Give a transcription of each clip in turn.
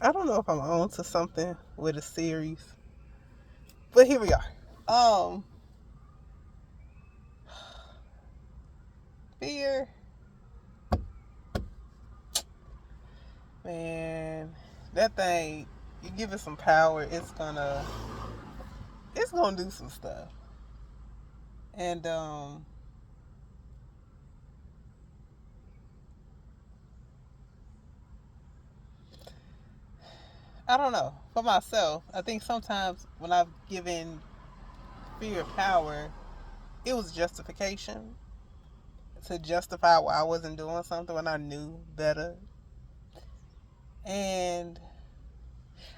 I don't know if I'm on to something with a series, but here we are. Fear, man, that thing. You give it some power, it's gonna do some stuff. And I don't know. For myself, I think sometimes when I've given fear power, it was justification to justify why I wasn't doing something when I knew better. And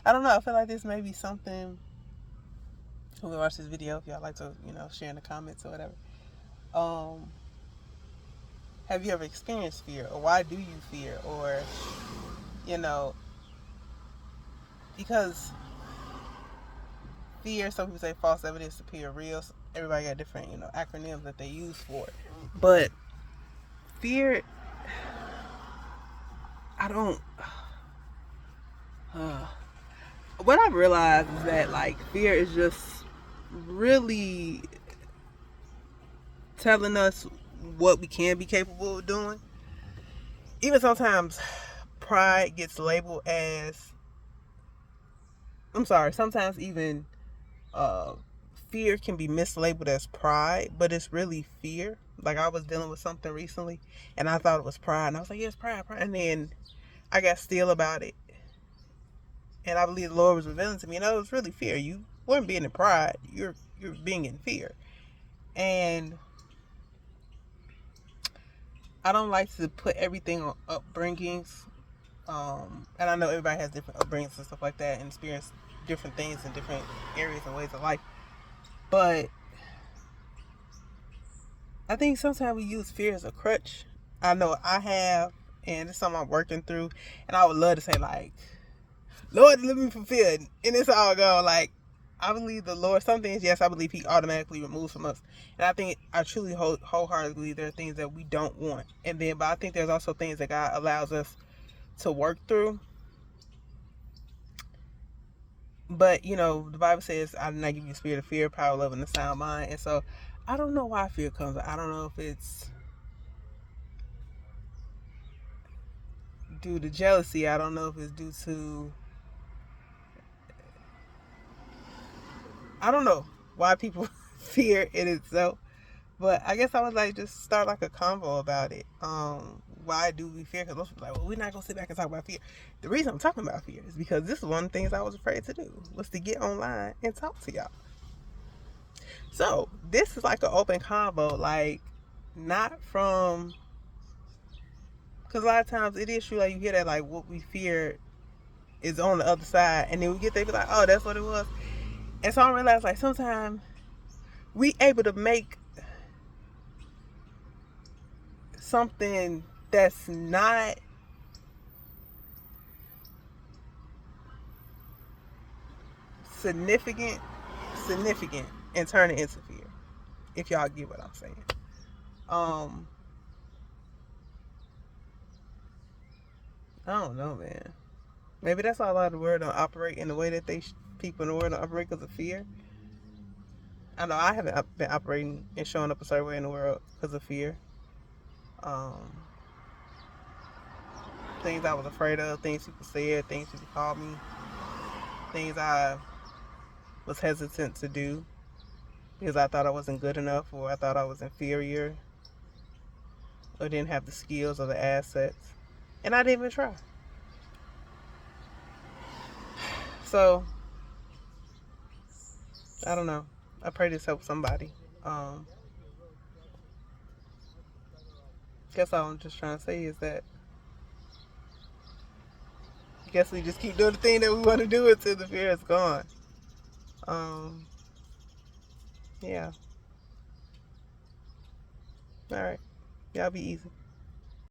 I don't know. I feel like this may be something. Who will watch this video if y'all like to, share in the comments or whatever. Um, have you ever experienced fear, or why do you fear, or you know, because fear. Some people say false evidence appear real. Everybody got different, acronyms that they use for it. But fear, I don't. What I've realized is that like fear is just really telling us what we can be capable of doing. Even sometimes pride gets labeled as, I'm sorry, sometimes even fear can be mislabeled as pride, but it's really fear. Like I was dealing with something recently and I thought it was pride, and I was like, yes, pride. And then I got still about it, and I believe the Lord was revealing to me, it was really fear. You weren't being in pride, you're being in fear. And I don't like to put everything on upbringings. And I know everybody has different upbringings and stuff like that, and experience different things in different areas and ways of life. But I think sometimes we use fear as a crutch. I know I have, and it's something I'm working through. And I would love to say, like, Lord, deliver me from fear. And it's all gone. Like, I believe the Lord, some things, yes, I believe He automatically removes from us. And I truly wholeheartedly believe there are things that we don't want. But I think there's also things that God allows us to work through. But, the Bible says, I did not give you a spirit of fear, power, love, and a sound mind. And so, I don't know why fear comes. I don't know if it's due to jealousy. I don't know if it's due to, I don't know why people fear it itself. But I guess I would like just start like a convo about it. Why do we fear? Because most people are like, well, we're not gonna sit back and talk about fear. The reason I'm talking about fear is because this is one of the things I was afraid to do, was to get online and talk to y'all. So this is like an open convo, like not from, because a lot of times it is true, like you hear that like what we fear is on the other side, and then we get there, be like, oh, that's what it was. And so I realized like sometimes we able to make something that's not significant and turn it into fear. If y'all get what I'm saying. Um, I don't know, man. Maybe that's why a lot of the world don't operate in the way that people in the world don't operate because of fear. I know I haven't been operating and showing up a certain way in the world because of fear. Um, Things I was afraid of, things people said, things people called me, things I was hesitant to do because I thought I wasn't good enough, or I thought I was inferior, or didn't have the skills or the assets. And I didn't even try. So, I don't know. I pray this helps somebody. Guess all I'm just trying to say is that I guess we just keep doing the thing that we want to do until the fear is gone. Um, yeah. All right. Y'all be easy.